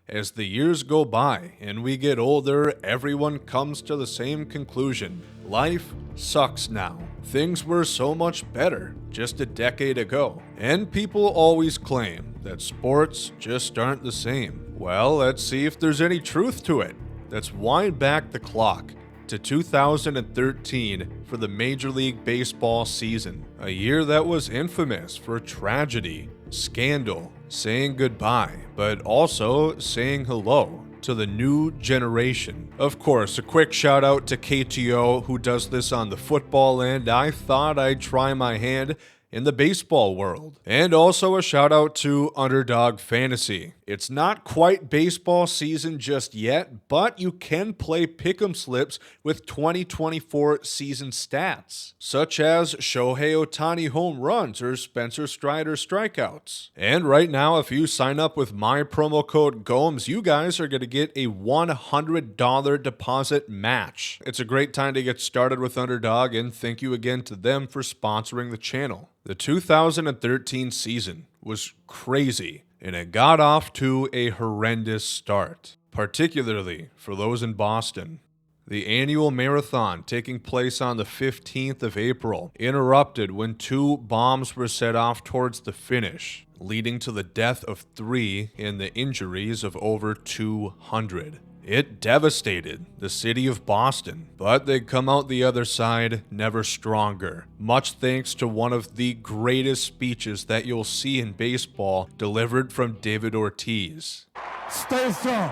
As the years go by and we get older, everyone comes to the same conclusion. Life sucks now. Things were so much better just a decade ago. And people always claim that sports just aren't the same. Well, let's see if there's any truth to it. Let's wind back the clock to 2013 for the Major League Baseball season, a year that was infamous for tragedy, scandal, saying goodbye, but also saying hello to the new generation. Of course, a quick shout out to KTO who does this on the football end. I thought I'd try my hand in the baseball world. And also a shout out to Underdog Fantasy. It's not quite baseball season just yet, but you can play pick'em slips with 2024 season stats, such as Shohei Ohtani home runs or Spencer Strider strikeouts. And right now, if you sign up with my promo code GOMES, you guys are going to get a $100 deposit match. It's a great time to get started with Underdog, and thank you again to them for sponsoring the channel. The 2013 season was crazy, and it got off to a horrendous start, particularly for those in Boston. The annual marathon, taking place on the 15th of April, interrupted when 2 bombs were set off towards the finish, leading to the death of 3 and the injuries of over 200. It devastated the city of Boston, but they come out the other side never stronger, much thanks to one of the greatest speeches that you'll see in baseball delivered from David Ortiz. Stay strong.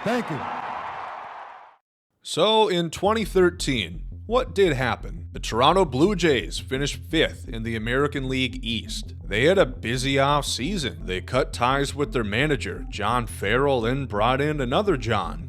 Thank you. So in 2013, what did happen? The Toronto Blue Jays finished 5th in the American League East. They had a busy offseason. They cut ties with their manager, John Farrell, and brought in another John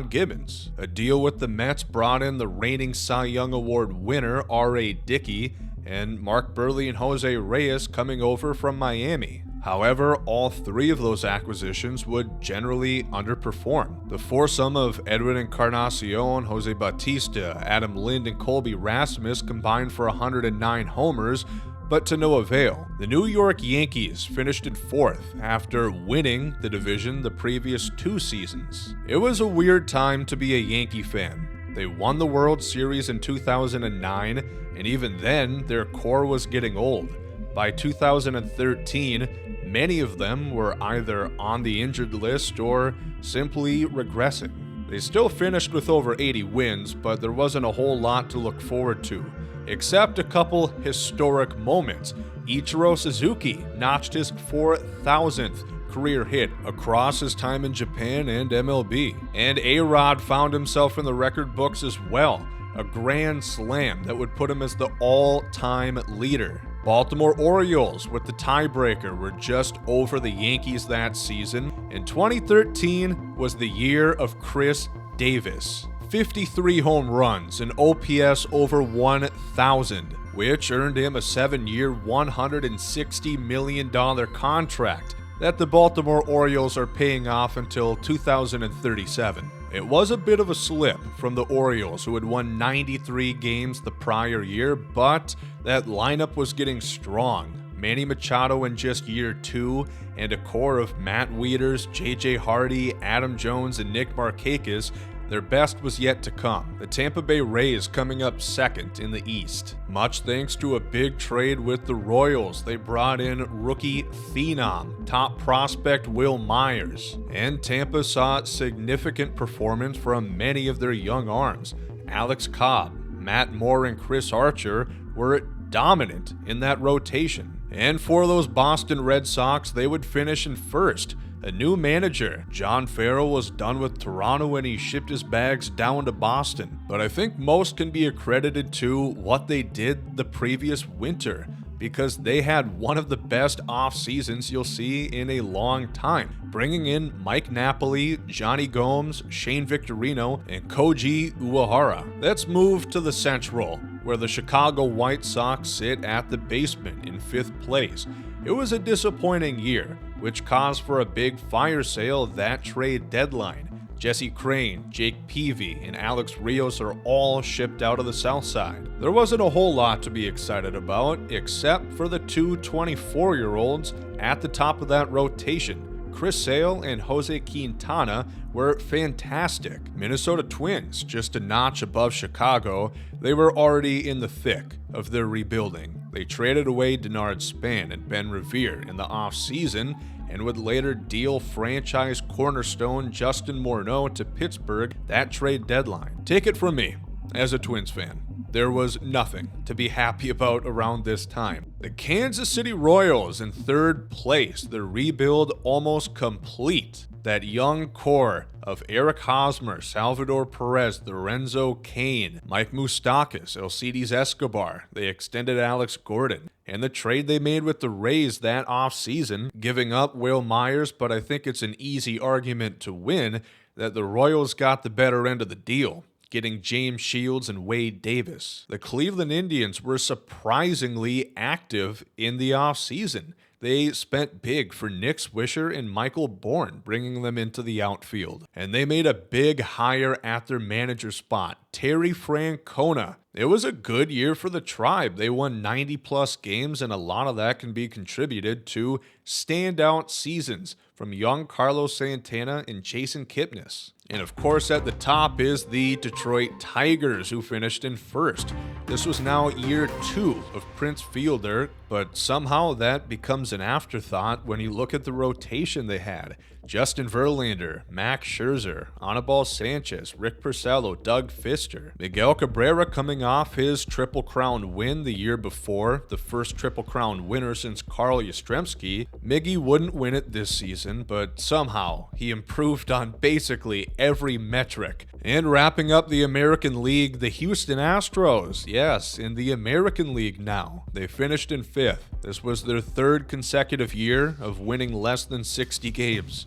Gibbons. A deal with the Mets brought in the reigning Cy Young Award winner, R.A. Dickey, and Mark Burley and Jose Reyes coming over from Miami. However, all 3 of those acquisitions would generally underperform. The foursome of Edwin Encarnacion, Jose Bautista, Adam Lind, and Colby Rasmus combined for 109 homers, but to no avail. The New York Yankees finished in 4th after winning the division the previous 2 seasons. It was a weird time to be a Yankee fan. They won the World Series in 2009, and even then, their core was getting old. By 2013, many of them were either on the injured list or simply regressing. They still finished with over 80 wins, but there wasn't a whole lot to look forward to, except a couple historic moments. Ichiro Suzuki notched his 4,000th career hit across his time in Japan and MLB. And ARod found himself in the record books as well, a grand slam that would put him as the all-time leader. Baltimore Orioles, with the tiebreaker, were just over the Yankees that season, and 2013 was the year of Chris Davis. 53 home runs and OPS over 1,000, which earned him a 7-year, $160 million contract that the Baltimore Orioles are paying off until 2037. It was a bit of a slip from the Orioles, who had won 93 games the prior year, but that lineup was getting strong. Manny Machado in just year 2, and a core of Matt Wieters, J.J. Hardy, Adam Jones, and Nick Markakis. Their best was yet to come. The Tampa Bay Rays coming up 2nd in the East. Much thanks to a big trade with the Royals. They brought in rookie phenom, top prospect Will Myers. And Tampa saw significant performance from many of their young arms. Alex Cobb, Matt Moore, and Chris Archer were dominant in that rotation. And for those Boston Red Sox, they would finish in 1st. A new manager, John Farrell, was done with Toronto and he shipped his bags down to Boston. But I think most can be accredited to what they did the previous winter, because they had one of the best off seasons you'll see in a long time, bringing in Mike Napoli, Johnny Gomes, Shane Victorino, and Koji Uehara. Let's move to the Central, where the Chicago White Sox sit at the basement in 5th place. It was a disappointing year, which caused for a big fire sale that trade deadline. Jesse Crane, Jake Peavy, and Alex Rios are all shipped out of the South Side. There wasn't a whole lot to be excited about, except for the 2 24-year-olds at the top of that rotation, Chris Sale and Jose Quintana were fantastic. Minnesota Twins, just a notch above Chicago, they were already in the thick of their rebuilding. They traded away Denard Span and Ben Revere in the offseason and would later deal franchise cornerstone Justin Morneau to Pittsburgh that trade deadline. Take it from me, as a Twins fan, there was nothing to be happy about around this time. The Kansas City Royals in third place, their rebuild almost complete. That young core of Eric Hosmer, Salvador Perez, Lorenzo Cain, Mike Moustakas, Alcides Escobar. They extended Alex Gordon. And the trade they made with the Rays that offseason, giving up Will Myers, but I think it's an easy argument to win that the Royals got the better end of the deal, getting James Shields and Wade Davis. The Cleveland Indians were surprisingly active in the offseason. They spent big for Nick Swisher and Michael Bourne, bringing them into the outfield. And they made a big hire at their manager spot, Terry Francona. It was a good year for the Tribe. They won 90-plus games, and a lot of that can be contributed to standout seasons from young Carlos Santana and Jason Kipnis. And of course, at the top is the Detroit Tigers, who finished in first. This was now year 2 of Prince Fielder, but somehow that becomes an afterthought when you look at the rotation they had. Justin Verlander, Max Scherzer, Anibal Sanchez, Rick Porcello, Doug Fister. Miguel Cabrera coming off his Triple Crown win the year before, the first Triple Crown winner since Carl Yastrzemski. Miggy wouldn't win it this season, but somehow he improved on basically every metric. And wrapping up the American League, the Houston Astros. Yes, in the American League now. They finished in 5th. This was their 3rd consecutive year of winning less than 60 games.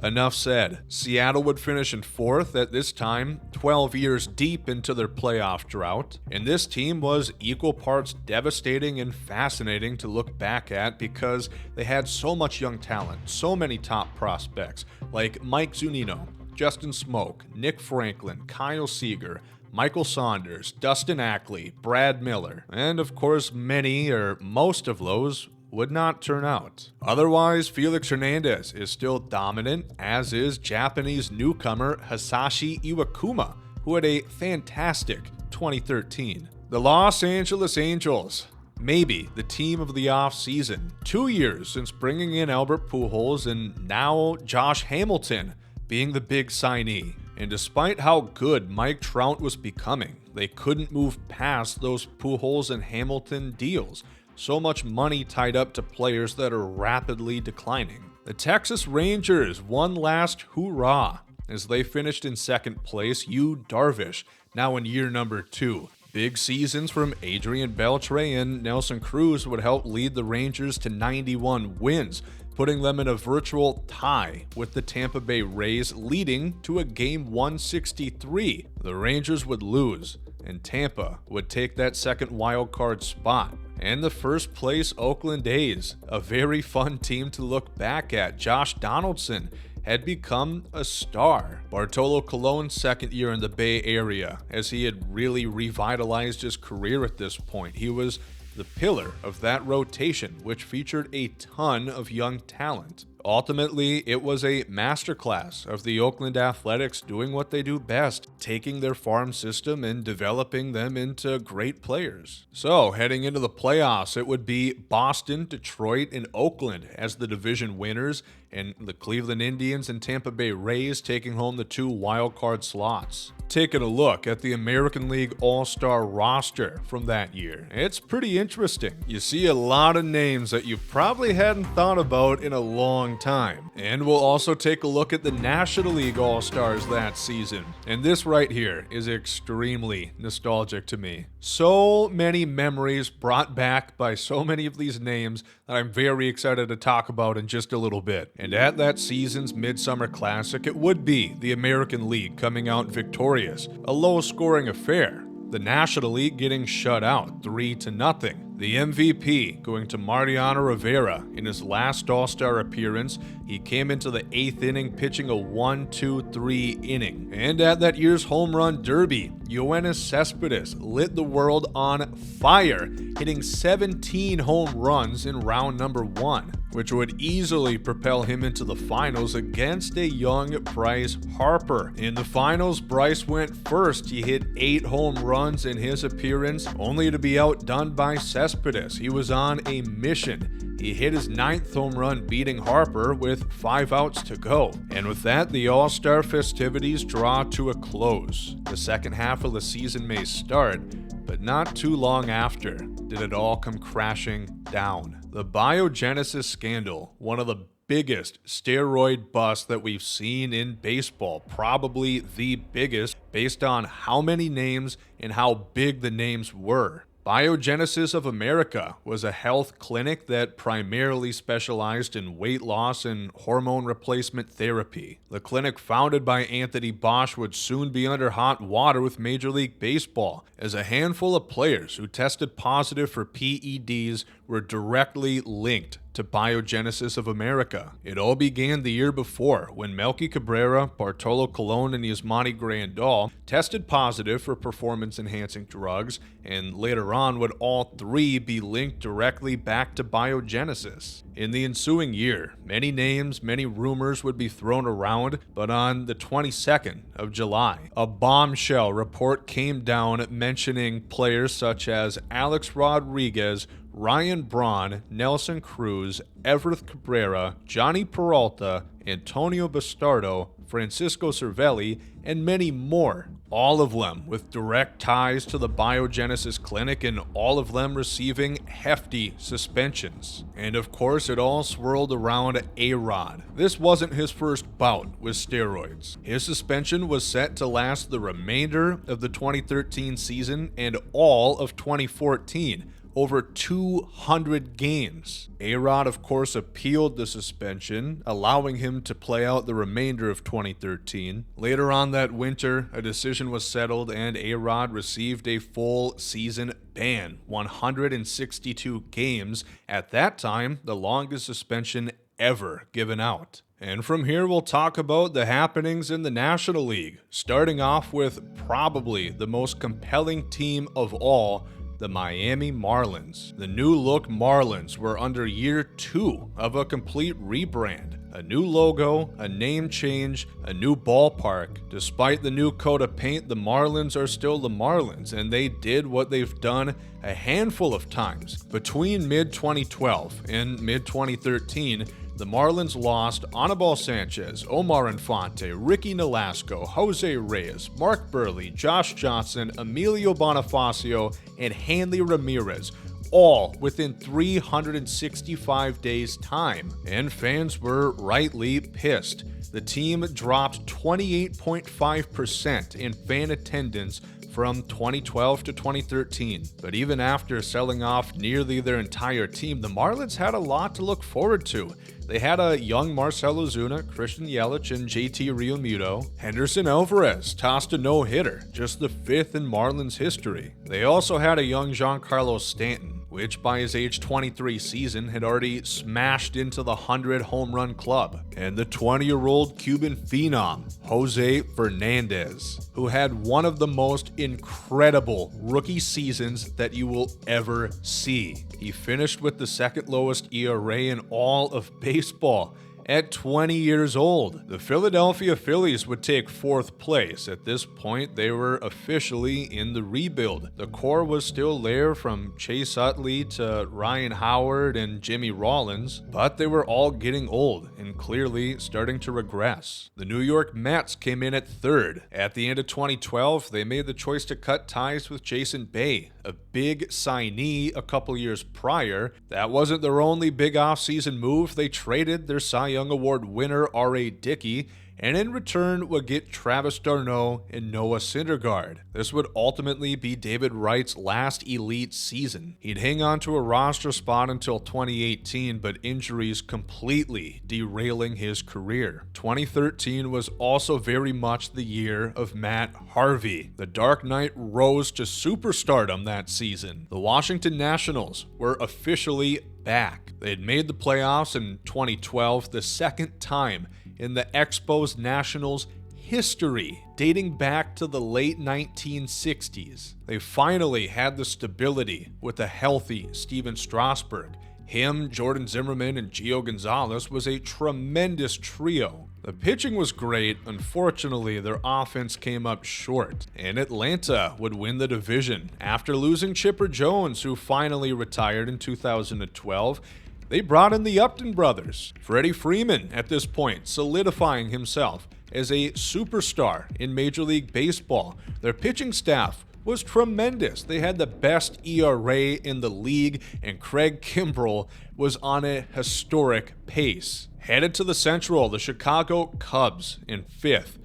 Enough said. Seattle would finish in 4th at this time, 12 years deep into their playoff drought. And this team was equal parts devastating and fascinating to look back at because they had so much young talent, so many top prospects like Mike Zunino, Justin Smoke, Nick Franklin, Kyle Seager, Michael Saunders, Dustin Ackley, Brad Miller, and of course many or most of those would not turn out. Otherwise, Felix Hernandez is still dominant, as is Japanese newcomer Hisashi Iwakuma, who had a fantastic 2013. The Los Angeles Angels, maybe the team of the offseason. 2 years since bringing in Albert Pujols, and now Josh Hamilton being the big signee. And despite how good Mike Trout was becoming, they couldn't move past those Pujols and Hamilton deals. So much money tied up to players that are rapidly declining. The Texas Rangers, one last hoorah as they finished in 2nd place. Yu Darvish, now in year number 2. Big seasons from Adrian Beltre and Nelson Cruz would help lead the Rangers to 91 wins, putting them in a virtual tie with the Tampa Bay Rays, leading to a Game 163. The Rangers would lose, and Tampa would take that second wild card spot. And the first place Oakland A's, a very fun team to look back at. Josh Donaldson had become a star. Bartolo Colon's 2nd year in the Bay Area, as he had really revitalized his career at this point. He was the pillar of that rotation, which featured a ton of young talent. Ultimately, it was a masterclass of the Oakland Athletics doing what they do best, taking their farm system and developing them into great players. So, heading into the playoffs, it would be Boston, Detroit, and Oakland as the division winners, and the Cleveland Indians and Tampa Bay Rays taking home the 2 wildcard slots. Taking a look at the American League All-Star roster from that year, it's pretty interesting. You see a lot of names that you probably hadn't thought about in a long time. And we'll also take a look at the National League All-Stars that season. And this right here is extremely nostalgic to me. So many memories brought back by so many of these names that I'm very excited to talk about in just a little bit. And at that season's Midsummer Classic, it would be the American League coming out victorious. A low-scoring affair. The National League getting shut out 3-0. The MVP going to Mariano Rivera in his last All-Star appearance. He came into the 8th inning pitching a 1-2-3 inning. And at that year's Home Run Derby, Yoenis Cespedes lit the world on fire, hitting 17 home runs in round number 1. which would easily propel him into the finals against a young Bryce Harper. In the finals, Bryce went first. He hit 8 home runs in his appearance, only to be outdone by Cespedes. He was on a mission. He hit his 9th home run, beating Harper with 5 outs to go. And with that, the All-Star festivities draw to a close. The second half of the season may start, but not too long after did it all come crashing down. The Biogenesis scandal, one of the biggest steroid busts that we've seen in baseball, probably the biggest, based on how many names and how big the names were. Biogenesis of America was a health clinic that primarily specialized in weight loss and hormone replacement therapy. The clinic, founded by Anthony Bosch, would soon be under hot water with Major League Baseball, as a handful of players who tested positive for PEDs were directly linked to Biogenesis of America. It all began the year before, when Melky Cabrera, Bartolo Colon, and Yasmani Grandal tested positive for performance-enhancing drugs, and later on would all 3 be linked directly back to Biogenesis. In the ensuing year, many names, many rumors would be thrown around, but on the 22nd of July, a bombshell report came down mentioning players such as Alex Rodriguez, Ryan Braun, Nelson Cruz, Everth Cabrera, Johnny Peralta, Antonio Bastardo, Francisco Cervelli, and many more, all of them with direct ties to the Biogenesis clinic and all of them receiving hefty suspensions. And of course, it all swirled around ARod. This wasn't his first bout with steroids. His suspension was set to last the remainder of the 2013 season and all of 2014. Over 200 games. ARod, of course, appealed the suspension, allowing him to play out the remainder of 2013. Later on that winter, a decision was settled and ARod received a full season ban, 162 games. At that time, the longest suspension ever given out. And from here, we'll talk about the happenings in the National League, starting off with probably the most compelling team of all, the Miami Marlins. The new look Marlins were under year 2 of a complete rebrand. A new logo, a name change, a new ballpark. Despite the new coat of paint, the Marlins are still the Marlins, and they did what they've done a handful of times. Between mid-2012 and mid-2013, the Marlins lost Anibal Sanchez, Omar Infante, Ricky Nolasco, Jose Reyes, Mark Burley, Josh Johnson, Emilio Bonifacio, and Hanley Ramirez, all within 365 days' time. And fans were rightly pissed. The team dropped 28.5% in fan attendance from 2012 to 2013. But even after selling off nearly their entire team, the Marlins had a lot to look forward to. They had a young Marcell Ozuna, Christian Yelich, and JT Realmuto. Henderson Alvarez tossed a no-hitter, just the 5th in Marlins history. They also had a young Giancarlo Stanton, which by his age 23 season had already smashed into the 100 home run club, and the 20-year-old Cuban phenom, Jose Fernandez, who had one of the most incredible rookie seasons that you will ever see. He finished with the 2nd lowest ERA in all of baseball. At 20 years old, the Philadelphia Phillies would take 4th place. At this point, they were officially in the rebuild. The core was still there, from Chase Utley to Ryan Howard and Jimmy Rollins, but they were all getting old and clearly starting to regress. The New York Mets came in at 3rd. At the end of 2012, they made the choice to cut ties with Jason Bay, a big signee a couple years prior. That wasn't their only big offseason move. They traded their Cy Young Award winner R.A. Dickey, and in return would get Travis d'Arnaud and Noah Syndergaard. This would ultimately be David Wright's last elite season. He'd hang on to a roster spot until 2018, but injuries completely derailing his career. 2013 was also very much the year of Matt Harvey. The Dark Knight rose to superstardom that season. The Washington Nationals were officially back. They had made the playoffs in 2012, the 2nd time in the Expos Nationals history, dating back to the late 1960s. They finally had the stability with a healthy Steven Strasburg. Him, Jordan Zimmermann, and Gio Gonzalez was a tremendous trio. The pitching was great. Unfortunately, their offense came up short, and Atlanta would win the division. After losing Chipper Jones, who finally retired in 2012, they brought in the Upton brothers. Freddie Freeman, at this point, solidifying himself as a superstar in Major League Baseball. Their pitching staff was tremendous. They had the best ERA in the league, and Craig Kimbrell was on a historic pace. Headed to the Central, the Chicago Cubs in 5th.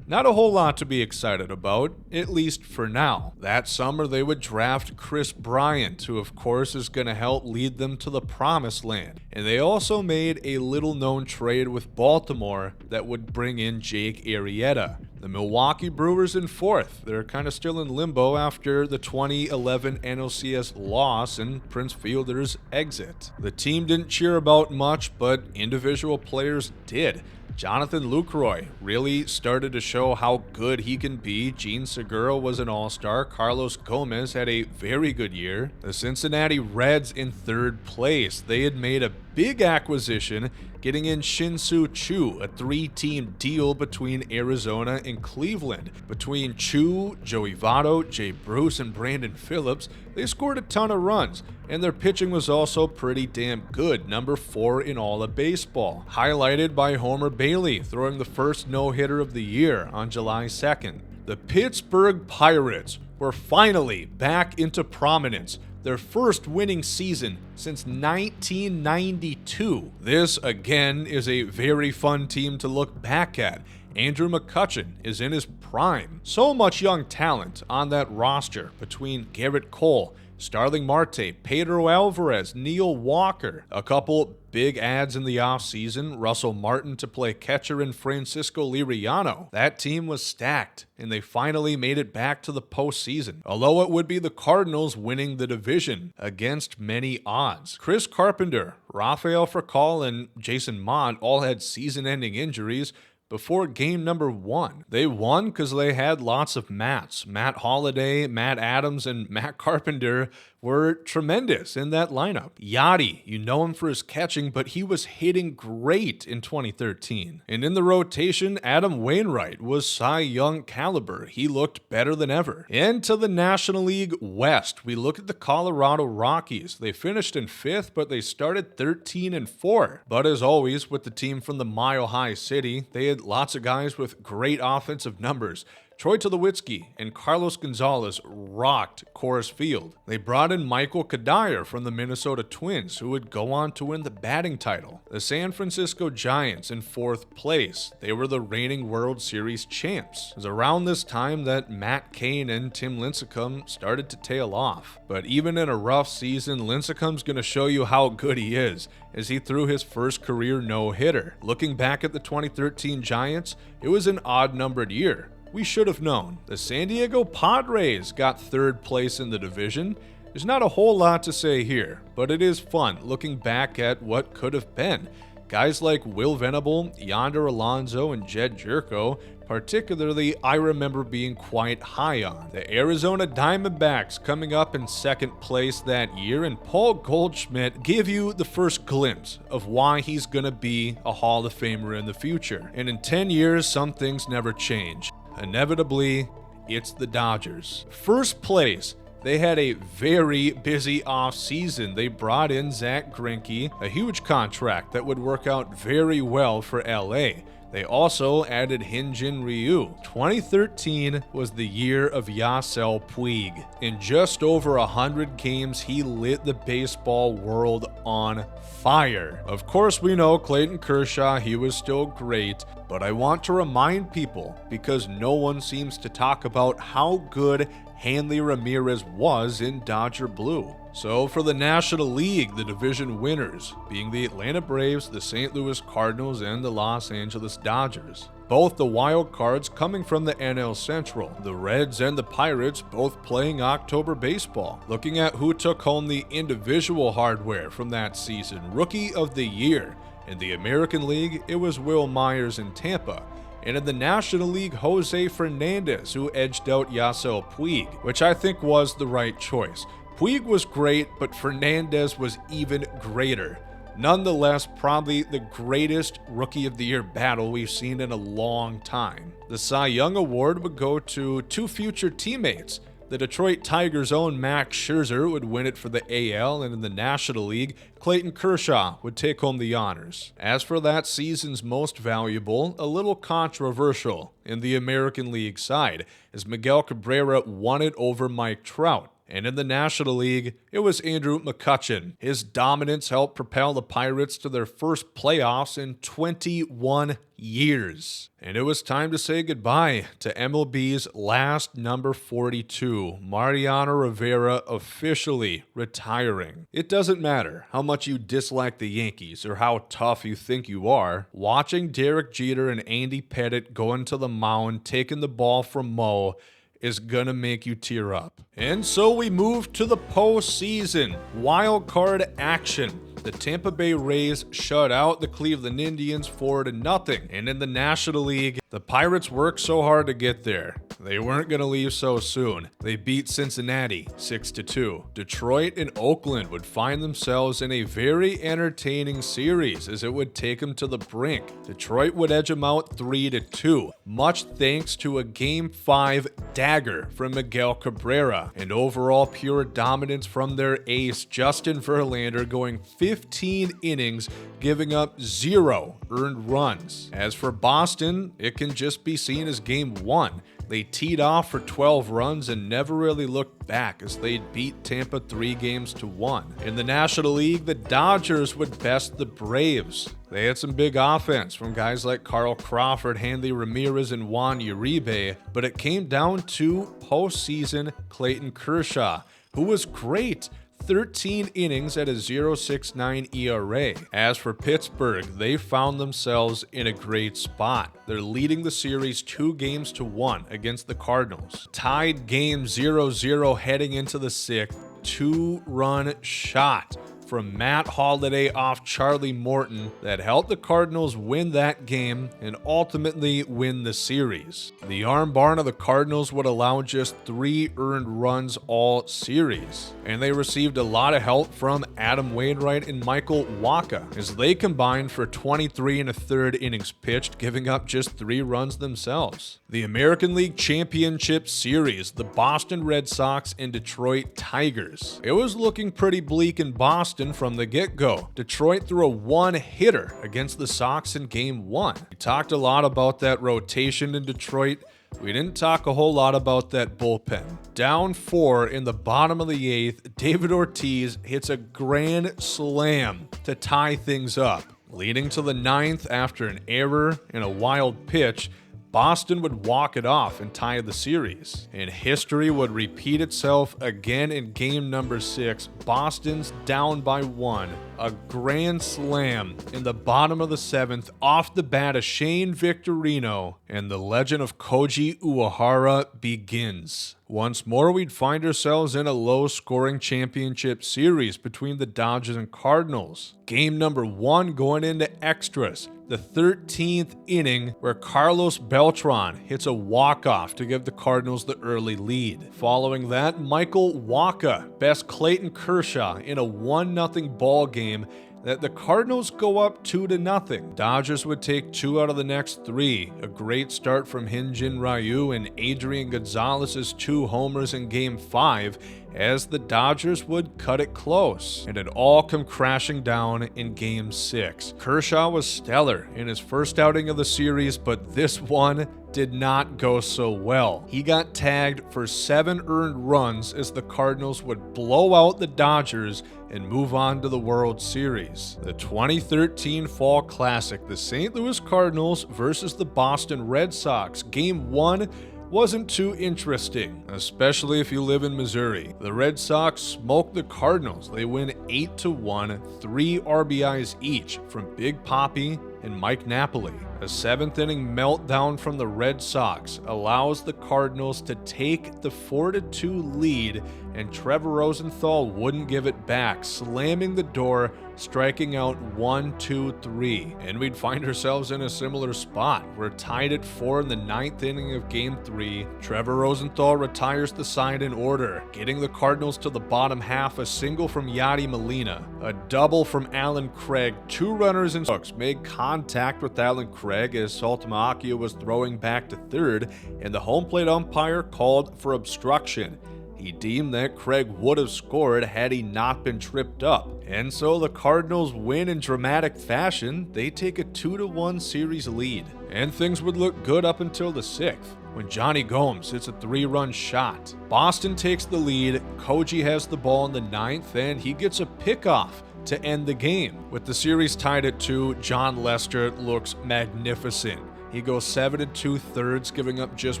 Not a whole lot to be excited about, at least for now. That summer, they would draft Chris Bryant, who of course is going to help lead them to the promised land. And they also made a little-known trade with Baltimore that would bring in Jake Arrieta. The Milwaukee Brewers in 4th. They're kind of still in limbo after the 2011 NLCS loss and Prince Fielder's exit. The team didn't cheer about much, but individual players did. Jonathan Lucroy really started to show how good he can be. Gene Segura was an all-star. Carlos Gomez had a very good year. The Cincinnati Reds in 3rd place. They had made a big acquisition, getting in Shin-Soo Choo, a 3-team deal between Arizona and Cleveland. Between Choo, Joey Votto, Jay Bruce, and Brandon Phillips, they scored a ton of runs, and their pitching was also pretty damn good, number 4 in all of baseball. Highlighted by Homer Bailey, throwing the first no-hitter of the year on July 2nd. The Pittsburgh Pirates were finally back into prominence. Their first winning season since 1992. This, again, is a very fun team to look back at. Andrew McCutchen is in his prime. So much young talent on that roster between Garrett Cole, Starling Marte, Pedro Alvarez, Neil Walker. A couple big adds in the offseason, Russell Martin to play catcher and Francisco Liriano. That team was stacked, and they finally made it back to the postseason, although it would be the Cardinals winning the division against many odds. Chris Carpenter, Rafael Furcal, and Jason Mott all had season-ending injuries before game number 1. They won because they had lots of Matts. Matt Holliday, Matt Adams, and Matt Carpenter were tremendous in that lineup. Yachty, you know him for his catching, but he was hitting great in 2013. And in the rotation, Adam Wainwright was Cy Young caliber. He looked better than ever. And to the National League West, we look at the Colorado Rockies. They finished in 5th, but they started 13-4. But as always, with the team from the Mile High City, they had lots of guys with great offensive numbers. Troy Tulowitzki and Carlos Gonzalez rocked Coors Field. They brought in Michael Kadire from the Minnesota Twins, who would go on to win the batting title. The San Francisco Giants in 4th place. They were the reigning World Series champs. It was around this time that Matt Cain and Tim Lincecum started to tail off. But even in a rough season, Lincecum's going to show you how good he is, as he threw his first career no-hitter. Looking back at the 2013 Giants, it was an odd-numbered year. We should have known. The San Diego Padres got 3rd place in the division. There's not a whole lot to say here, but it is fun looking back at what could have been. Guys like Will Venable, Yonder Alonso, and Jed Jerko, particularly, I remember being quite high on. The Arizona Diamondbacks coming up in 2nd place that year, and Paul Goldschmidt gave you the first glimpse of why he's gonna be a Hall of Famer in the future. And in 10 years, some things never change. Inevitably, it's the Dodgers. 1st place. They had a very busy offseason. They brought in Zach Greinke, a huge contract that would work out very well for LA. They also added Hyun-Jin Ryu. 2013 was the year of Yasiel Puig. In just over 100 games, he lit the baseball world on fire. Of course, we know Clayton Kershaw, he was still great, but I want to remind people, because no one seems to talk about how good Hanley Ramirez was in Dodger blue. So for the National League, the division winners being the Atlanta Braves, the St. Louis Cardinals, and the Los Angeles Dodgers. Both the wild cards coming from the NL Central, the Reds and the Pirates both playing October baseball. Looking at who took home the individual hardware from that season, Rookie of the Year. In the American League, it was Will Myers in Tampa. And in the National League, Jose Fernandez, who edged out Yasiel Puig, which I think was the right choice. Puig was great, but Fernandez was even greater. Nonetheless, probably the greatest Rookie of the Year battle we've seen in a long time. The Cy Young Award would go to two future teammates. The Detroit Tigers' own Max Scherzer would win it for the AL, and in the National League, Clayton Kershaw would take home the honors. As for that season's most valuable, a little controversial in the American League side, as Miguel Cabrera won it over Mike Trout. And in the National League, it was Andrew McCutchen. His dominance helped propel the Pirates to their first playoffs in 21 years. And it was time to say goodbye to MLB's last number 42, Mariano Rivera officially retiring. It doesn't matter how much you dislike the Yankees or how tough you think you are, watching Derek Jeter and Andy Pettitte going to the mound, taking the ball from Mo, is gonna make you tear up. And so we move to the postseason. Wild card action. The Tampa Bay Rays shut out the Cleveland Indians 4-0. And in the National League, the Pirates worked so hard to get there. They weren't going to leave so soon. They beat Cincinnati 6-2. Detroit and Oakland would find themselves in a very entertaining series as it would take them to the brink. Detroit would edge them out 3-2, much thanks to a Game 5 dagger from Miguel Cabrera, and overall pure dominance from their ace Justin Verlander, going 15 innings, giving up 0 earned runs. As for Boston, it can just be seen as Game 1. They teed off for 12 runs and never really looked back as they'd beat Tampa 3-1. In the National League, the Dodgers would best the Braves. They had some big offense from guys like Carl Crawford, Hanley Ramirez, and Juan Uribe, but it came down to postseason Clayton Kershaw, who was great. 13 innings at a 0.69 ERA. As for Pittsburgh, they found themselves in a great spot. They're leading the series 2-1 against the Cardinals. Tied game 0-0 heading into the 6th. 2-run shot from Matt Holliday off Charlie Morton that helped the Cardinals win that game and ultimately win the series. The arm barn of the Cardinals would allow just 3 earned runs all series, and they received a lot of help from Adam Wainwright and Michael Wacha as they combined for 23 1/3 innings pitched, giving up just 3 runs themselves. The American League Championship Series, the Boston Red Sox and Detroit Tigers. It was looking pretty bleak in Boston from the get-go. Detroit threw a 1-hitter against the Sox in Game 1. We talked a lot about that rotation in Detroit. We didn't talk a whole lot about that bullpen. Down 4 in the bottom of the 8th, David Ortiz hits a grand slam to tie things up. Leading to the 9th after an error and a wild pitch, Boston would walk it off and tie the series. And history would repeat itself again in game number 6. Boston's down by 1. A grand slam in the bottom of the 7th off the bat of Shane Victorino, and the legend of Koji Uehara begins. Once more, we'd find ourselves in a low-scoring championship series between the Dodgers and Cardinals. Game number 1 going into extras. The 13th inning where Carlos Beltran hits a walk-off to give the Cardinals the early lead. Following that, Michael Wacha bests Clayton Kershaw in a 1-0 ball game that the Cardinals go up 2-0. Dodgers would take 2 out of the next 3. A great start from Hyun-Jin Ryu and Adrian Gonzalez's 2 homers in Game 5 as the Dodgers would cut it close, and it all come crashing down in Game 6. Kershaw was stellar in his first outing of the series, but this one did not go so well. He got tagged for 7 earned runs as the Cardinals would blow out the Dodgers and move on to the World Series. The 2013 Fall Classic, the St. Louis Cardinals versus the Boston Red Sox. Game 1 wasn't too interesting, especially if you live in Missouri. The Red Sox smoked the Cardinals. They win 8-1, 3 RBIs each from Big Papi and Mike Napoli. A 7th inning meltdown from the Red Sox allows the Cardinals to take the 4-2 lead, and Trevor Rosenthal wouldn't give it back, slamming the door striking out 1, 2, 3, and we'd find ourselves in a similar spot. We're tied at 4 in the 9th inning of Game 3. Trevor Rosenthal retires the side in order, getting the Cardinals to the bottom half. A single from Yadi Molina, a double from Alan Craig, 2 runners in Sox made contact with Alan Craig as Saltalamacchia was throwing back to third, and the home plate umpire called for obstruction. He deemed that Craig would have scored had he not been tripped up. And so the Cardinals win in dramatic fashion. They take a 2-1 series lead. And things would look good up until the 6th, when Johnny Gomes hits a 3-run shot. Boston takes the lead. Koji has the ball in the 9th, and he gets a pickoff to end the game. With the series tied at 2, John Lester looks magnificent. He goes 7 2/3, giving up just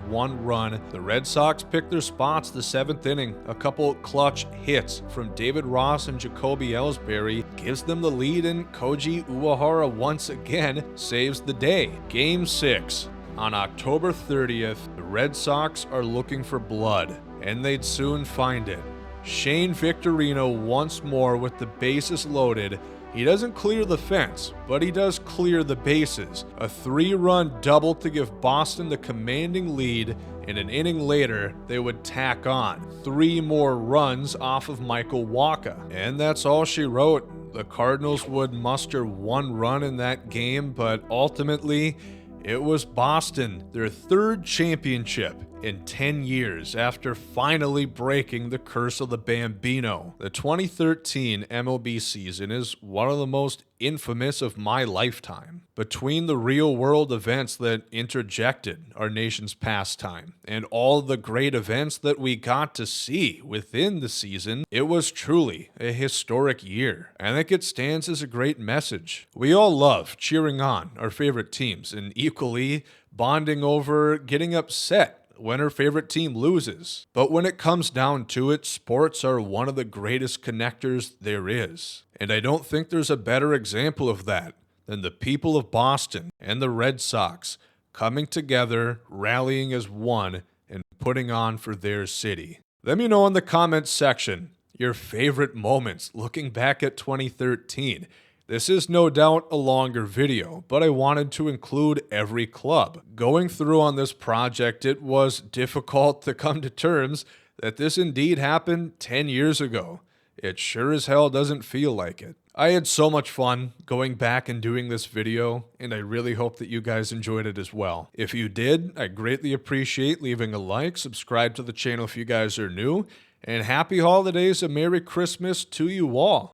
1 run. The Red Sox pick their spots the 7th inning. A couple clutch hits from David Ross and Jacoby Ellsbury gives them the lead, and Koji Uehara once again saves the day. Game 6. On October 30th, the Red Sox are looking for blood, and they'd soon find it. Shane Victorino once more with the bases loaded. He doesn't clear the fence, but he does clear the bases. A 3-run double to give Boston the commanding lead, and an inning later, they would tack on 3 more runs off of Michael Wacha. And that's all she wrote. The Cardinals would muster 1 run in that game, but ultimately, it was Boston, their 3rd championship in 10 years after finally breaking the curse of the Bambino. The 2013 MLB season is one of the most infamous of my lifetime. Between the real-world events that interjected our nation's pastime and all the great events that we got to see within the season, it was truly a historic year. I think it stands as a great message. We all love cheering on our favorite teams and equally bonding over getting upset when our favorite team loses. But when it comes down to it, sports are one of the greatest connectors there is. And I don't think there's a better example of that than the people of Boston and the Red Sox coming together, rallying as one, and putting on for their city. Let me know in the comments section your favorite moments looking back at 2013. This is no doubt a longer video, but I wanted to include every club. Going through on this project, it was difficult to come to terms that this indeed happened 10 years ago. It sure as hell doesn't feel like it. I had so much fun going back and doing this video, and I really hope that you guys enjoyed it as well. If you did, I greatly appreciate leaving a like, subscribe to the channel if you guys are new, and happy holidays and Merry Christmas to you all.